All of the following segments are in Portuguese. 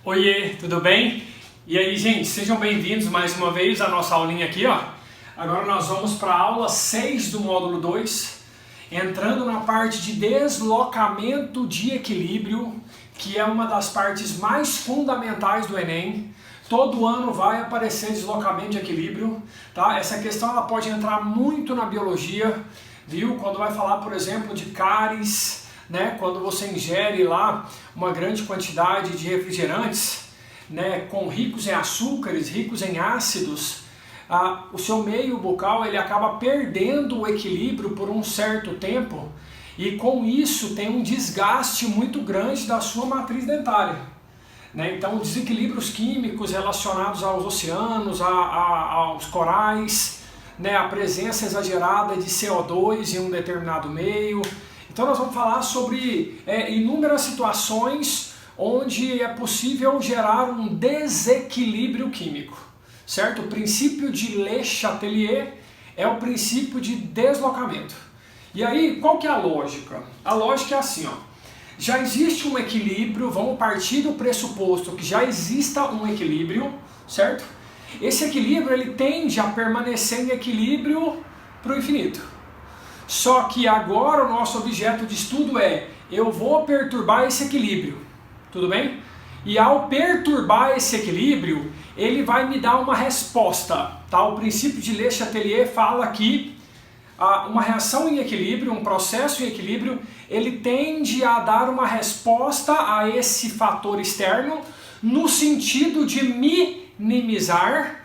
Oiê, tudo bem? E aí, gente, sejam bem-vindos mais uma vez à nossa aulinha aqui, ó. Agora nós vamos para a aula 6 do módulo 2, entrando na parte de deslocamento de equilíbrio, que é uma das partes mais fundamentais do Enem. Todo ano vai aparecer deslocamento de equilíbrio, tá? Essa questão ela pode entrar muito na biologia, viu? Quando vai falar, por exemplo, de cáries, né? Quando você ingere lá uma grande quantidade de refrigerantes, né? Com ricos em açúcares, ricos em ácidos, o seu meio bucal ele acaba perdendo o equilíbrio por um certo tempo e com isso tem um desgaste muito grande da sua matriz dentária. Né? Então, desequilíbrios químicos relacionados aos oceanos, aos corais, né? A presença exagerada de CO2 em um determinado meio. Então, nós vamos falar sobre inúmeras situações onde é possível gerar um desequilíbrio químico, certo? O princípio de Le Chatelier é o princípio de deslocamento. E aí, qual que é a lógica? A lógica é assim, ó. Já existe um equilíbrio, vamos partir do pressuposto que já exista um equilíbrio, certo? Esse equilíbrio ele tende a permanecer em equilíbrio para o infinito. Só que agora o nosso objeto de estudo é, eu vou perturbar esse equilíbrio, tudo bem? E ao perturbar esse equilíbrio, ele vai me dar uma resposta, tá? O princípio de Le Chatelier fala que uma reação em equilíbrio, um processo em equilíbrio, ele tende a dar uma resposta a esse fator externo no sentido de minimizar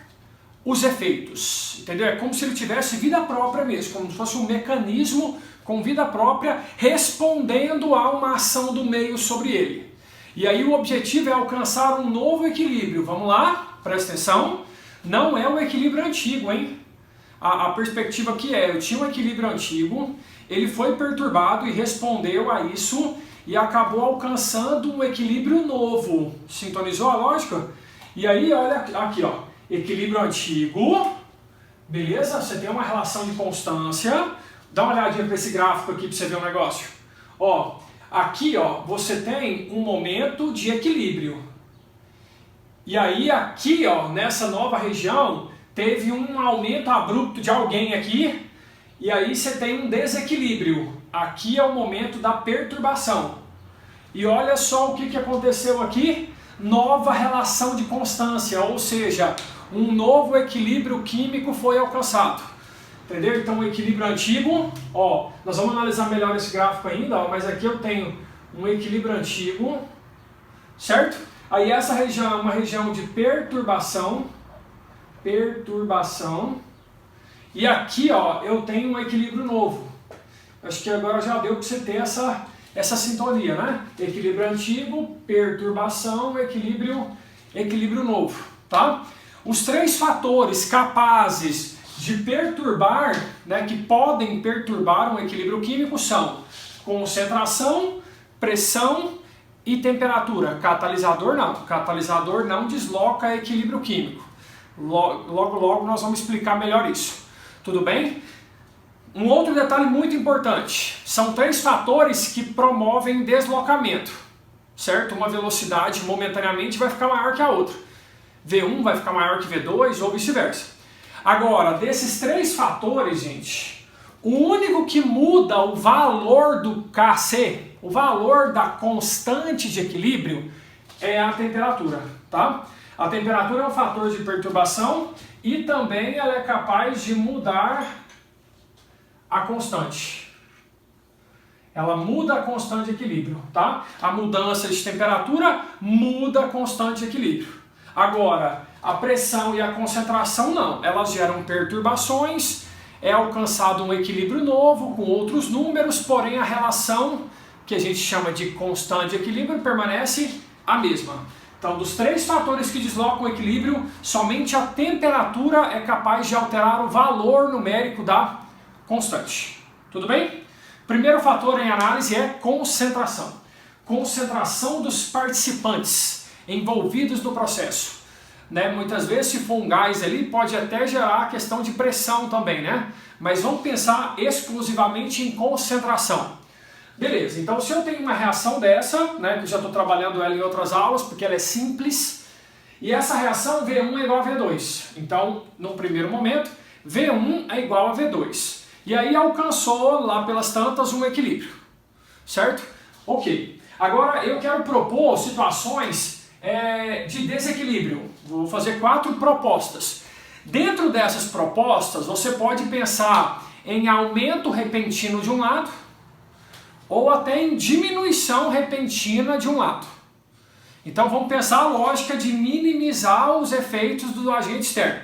os efeitos, entendeu? É como se ele tivesse vida própria mesmo, como se fosse um mecanismo com vida própria respondendo a uma ação do meio sobre ele. E aí o objetivo é alcançar um novo equilíbrio. Vamos lá? Presta atenção. Não é o equilíbrio antigo, hein? A perspectiva aqui é, eu tinha um equilíbrio antigo, ele foi perturbado e respondeu a isso e acabou alcançando um equilíbrio novo. Sintonizou a lógica? E aí, olha aqui, ó, equilíbrio antigo, beleza? Você tem uma relação de constância. Dá uma olhadinha para esse gráfico aqui para você ver um negócio. Ó, aqui, ó, você tem um momento de equilíbrio. E aí, aqui, ó, nessa nova região, teve um aumento abrupto de alguém aqui, e aí você tem um desequilíbrio. Aqui é o momento da perturbação. E olha só o que aconteceu aqui, nova relação de constância, ou seja, um novo equilíbrio químico foi alcançado. Entendeu? Então o equilíbrio antigo, ó, nós vamos analisar melhor esse gráfico ainda, ó, mas aqui eu tenho um equilíbrio antigo, certo? Aí essa região é uma região de perturbação, e aqui ó, eu tenho um equilíbrio novo. Acho que agora já deu para você ter essa sintonia, né? Equilíbrio antigo, perturbação, equilíbrio novo, tá? Os três fatores capazes de perturbar, né, que podem perturbar um equilíbrio químico são concentração, pressão e temperatura. Catalisador não desloca equilíbrio químico. Logo nós vamos explicar melhor isso. Tudo bem? Um outro detalhe muito importante. São três fatores que promovem deslocamento. Certo? Uma velocidade momentaneamente vai ficar maior que a outra. V1 vai ficar maior que V2 ou vice-versa. Agora, desses três fatores, gente, o único que muda o valor do Kc, o valor da constante de equilíbrio, é a temperatura, tá? A temperatura é um fator de perturbação e também ela é capaz de mudar a constante. Ela muda a constante de equilíbrio, tá? A mudança de temperatura muda a constante de equilíbrio. Agora, a pressão e a concentração não. Elas geram perturbações, é alcançado um equilíbrio novo com outros números, porém a relação que a gente chama de constante de equilíbrio permanece a mesma. Então, dos três fatores que deslocam o equilíbrio, somente a temperatura é capaz de alterar o valor numérico da constante. Tudo bem? Primeiro fator em análise é concentração. Concentração dos participantes envolvidos no processo. Né? Muitas vezes, se for um gás ali, pode até gerar a questão de pressão também, né? Mas vamos pensar exclusivamente em concentração. Beleza, então se eu tenho uma reação dessa, né, que eu já estou trabalhando ela em outras aulas, porque ela é simples, e essa reação V1 é igual a V2. Então, no primeiro momento, V1 é igual a V2. E aí alcançou lá pelas tantas um equilíbrio, certo? Ok. Agora eu quero propor situações de desequilíbrio. Vou fazer 4 propostas. Dentro dessas propostas, você pode pensar em aumento repentino de um lado, ou até em diminuição repentina de um lado. Então vamos pensar a lógica de minimizar os efeitos do agente externo.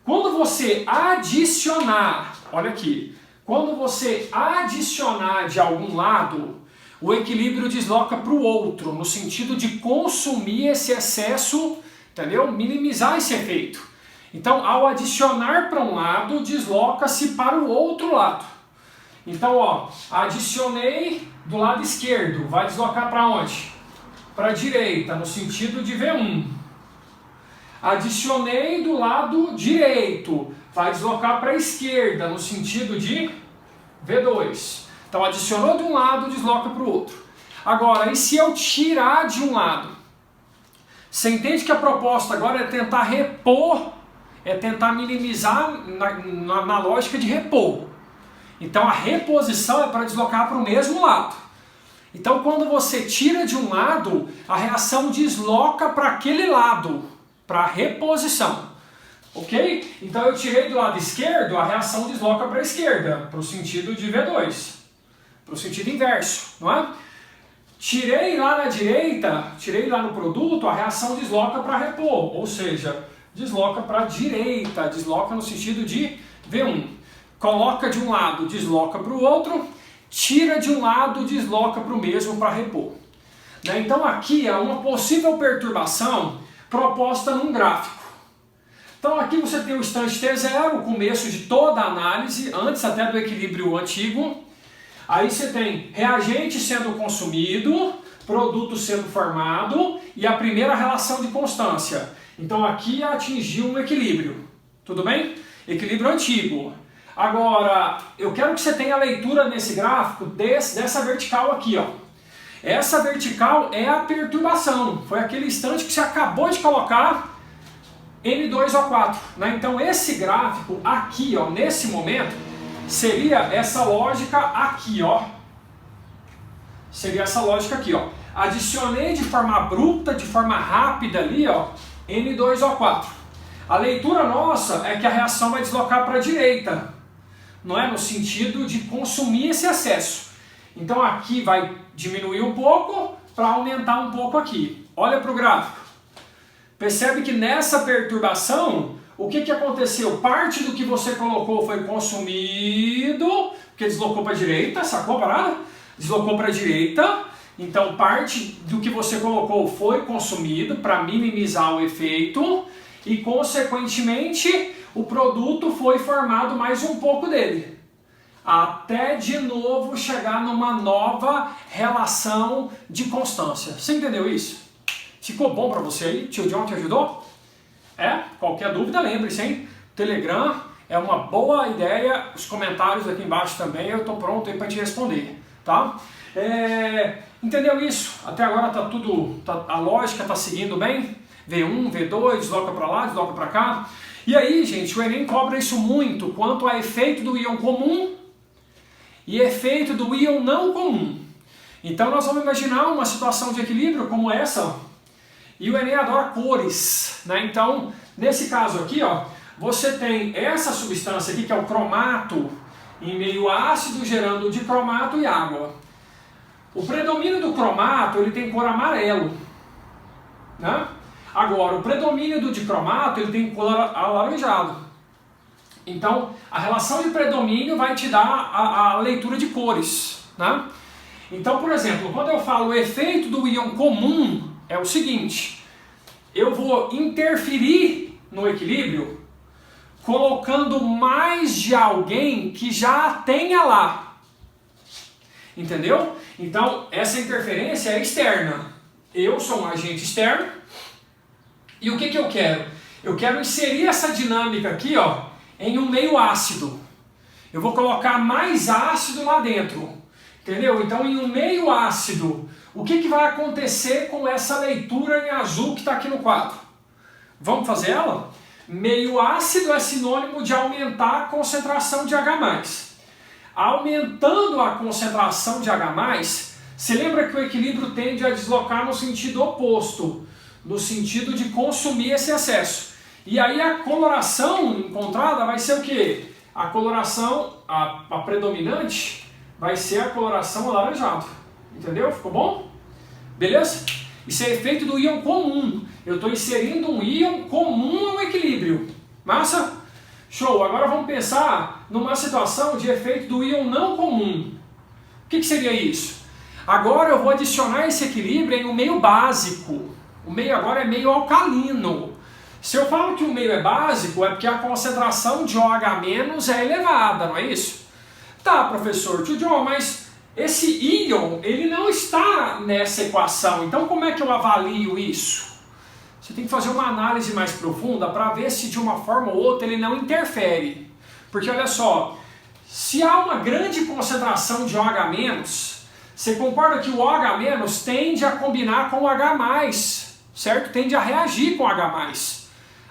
Quando você adicionar, olha aqui, quando você adicionar de algum lado, o equilíbrio desloca para o outro, no sentido de consumir esse excesso, entendeu? Minimizar esse efeito. Então, ao adicionar para um lado, desloca-se para o outro lado. Então, ó, adicionei do lado esquerdo, vai deslocar para onde? Para a direita, no sentido de V1. Adicionei do lado direito, vai deslocar para a esquerda, no sentido de V2. Então, adicionou de um lado, desloca para o outro. Agora, e se eu tirar de um lado? Você entende que a proposta agora é tentar repor, é tentar minimizar na lógica de repor. Então, a reposição é para deslocar para o mesmo lado. Então, quando você tira de um lado, a reação desloca para aquele lado, para a reposição. Ok? Então, eu tirei do lado esquerdo, a reação desloca para a esquerda, para o sentido de V2. Para o sentido inverso, não é? Tirei lá na direita, tirei lá no produto, a reação desloca para repor, ou seja, desloca para a direita, desloca no sentido de V1. Coloca de um lado, desloca para o outro, tira de um lado, desloca para o mesmo para repor. Então aqui é uma possível perturbação proposta num gráfico. Então aqui você tem o instante T0, o começo de toda a análise, antes até do equilíbrio antigo. Aí você tem reagente sendo consumido, produto sendo formado e a primeira relação de constância. Então aqui atingiu um equilíbrio, tudo bem? Equilíbrio antigo. Agora, eu quero que você tenha a leitura nesse gráfico dessa vertical aqui, ó. Essa vertical é a perturbação, foi aquele instante que você acabou de colocar N2O4, né? Então esse gráfico aqui, ó, nesse momento, seria essa lógica aqui, ó. Seria essa lógica aqui, ó. Adicionei de forma abrupta, de forma rápida ali, ó, N2O4. A leitura nossa é que a reação vai deslocar para a direita, não é? No sentido de consumir esse excesso. Então aqui vai diminuir um pouco para aumentar um pouco aqui. Olha para o gráfico. Percebe que nessa perturbação, o que aconteceu? Parte do que você colocou foi consumido, porque deslocou para a direita, sacou a parada? Deslocou para a direita, então parte do que você colocou foi consumido para minimizar o efeito e, consequentemente, o produto foi formado mais um pouco dele. Até de novo chegar numa nova relação de constância. Você entendeu isso? Ficou bom para você aí? Tio John te ajudou? Qualquer dúvida, lembre-se, hein? Telegram é uma boa ideia, os comentários aqui embaixo também, eu estou pronto aí para te responder, tá? Entendeu isso? Até agora tá tudo, a lógica está seguindo bem? V1, V2, desloca para lá, desloca para cá. E aí, gente, o Enem cobra isso muito quanto a efeito do íon comum e efeito do íon não comum. Então nós vamos imaginar uma situação de equilíbrio como essa, ó. E o Enem adora cores, né? Então, nesse caso aqui, ó, você tem essa substância aqui, que é o cromato, em meio ácido, gerando dicromato e água. O predomínio do cromato, ele tem cor amarelo, né? Agora, o predomínio do dicromato, ele tem cor alaranjado. Então, a relação de predomínio vai te dar a leitura de cores, né? Então, por exemplo, quando eu falo o efeito do íon comum, é o seguinte, eu vou interferir no equilíbrio colocando mais de alguém que já tenha lá. Entendeu? Então, essa interferência é externa. Eu sou um agente externo e o que eu quero? Eu quero inserir essa dinâmica aqui, ó, em um meio ácido. Eu vou colocar mais ácido lá dentro. Entendeu? Então, em um meio ácido, o que vai acontecer com essa leitura em azul que está aqui no quadro? Vamos fazer ela? Meio ácido é sinônimo de aumentar a concentração de H+. Aumentando a concentração de H+, se lembra que o equilíbrio tende a deslocar no sentido oposto, no sentido de consumir esse excesso. E aí a coloração encontrada vai ser o quê? A coloração, a predominante, vai ser a coloração alaranjado. Entendeu? Ficou bom? Beleza? Isso é efeito do íon comum. Eu estou inserindo um íon comum ao equilíbrio. Massa? Show! Agora vamos pensar numa situação de efeito do íon não comum. O que seria isso? Agora eu vou adicionar esse equilíbrio em um meio básico. O meio agora é meio alcalino. Se eu falo que o meio é básico, é porque a concentração de OH- é elevada, não é isso? Tá, professor, tio John, mas esse íon, ele não está nessa equação. Então como é que eu avalio isso? Você tem que fazer uma análise mais profunda para ver se de uma forma ou outra ele não interfere. Porque olha só, se há uma grande concentração de OH-, você concorda que o OH- tende a combinar com o H+, certo? Tende a reagir com o H+.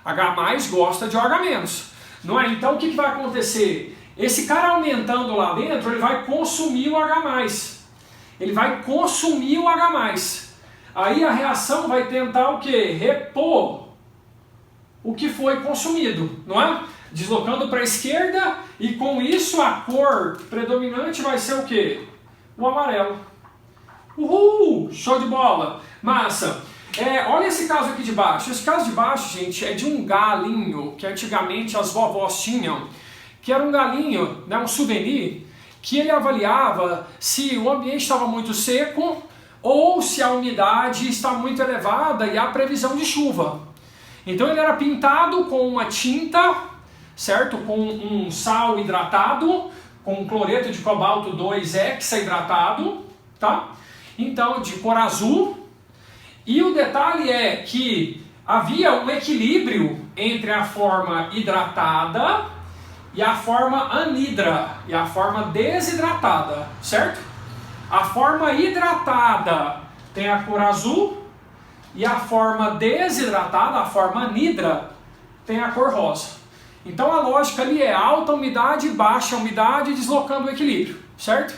H+ gosta de OH-, não é? Então o que vai acontecer? Esse cara aumentando lá dentro, ele vai consumir o H+. Ele vai consumir o H+. Aí a reação vai tentar o quê? Repor o que foi consumido, não é? Deslocando para a esquerda e com isso a cor predominante vai ser o quê? O amarelo. Uhul! Show de bola! Massa! Olha esse caso aqui de baixo. Esse caso de baixo, gente, é de um galinho que antigamente as vovós tinham, que era um galinho, né, um souvenir, que ele avaliava se o ambiente estava muito seco ou se a umidade está muito elevada e há previsão de chuva. Então ele era pintado com uma tinta, certo? Com um sal hidratado, com cloreto de cobalto 2 hexaidratado, tá? Então de cor azul. E o detalhe é que havia um equilíbrio entre a forma hidratada e a forma anidra, e a forma desidratada, certo? A forma hidratada tem a cor azul e a forma desidratada, a forma anidra, tem a cor rosa. Então a lógica ali é alta umidade, baixa umidade, deslocando o equilíbrio, certo?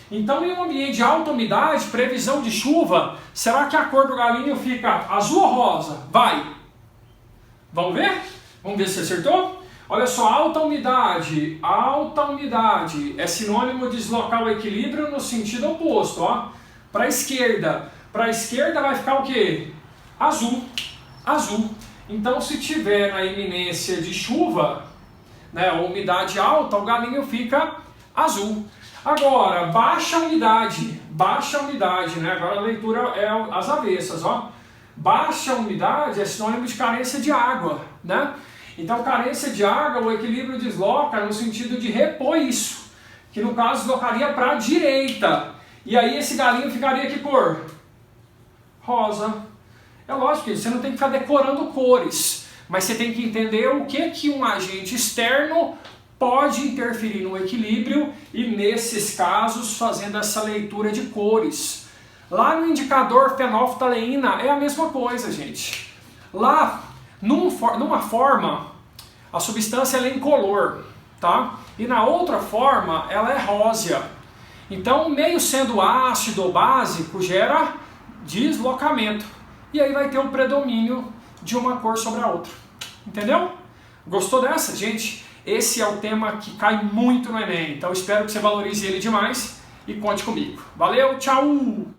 Então em um ambiente de alta umidade, previsão de chuva, será que a cor do galinho fica azul ou rosa? Vai! Vamos ver? Vamos ver se acertou? Olha só, alta umidade é sinônimo de deslocar o equilíbrio no sentido oposto, ó. Para a esquerda vai ficar o quê? Azul, azul. Então se tiver na iminência de chuva, né, umidade alta, o galinho fica azul. Agora, baixa umidade, né, agora a leitura é as avessas, ó. Baixa umidade é sinônimo de carência de água, né? Então, carência de água, o equilíbrio desloca no sentido de repor isso, que no caso deslocaria para a direita. E aí esse galinho ficaria que cor? Rosa. É lógico que você não tem que ficar decorando cores, mas você tem que entender o que um agente externo pode interferir no equilíbrio e nesses casos fazendo essa leitura de cores. Lá no indicador fenolftaleína é a mesma coisa, gente. Lá numa forma, a substância ela é incolor, tá? E na outra forma, ela é rósea. Então, meio sendo ácido ou básico, gera deslocamento. E aí vai ter um predomínio de uma cor sobre a outra. Entendeu? Gostou dessa, gente? Esse é o tema que cai muito no Enem. Então, espero que você valorize ele demais e conte comigo. Valeu, tchau!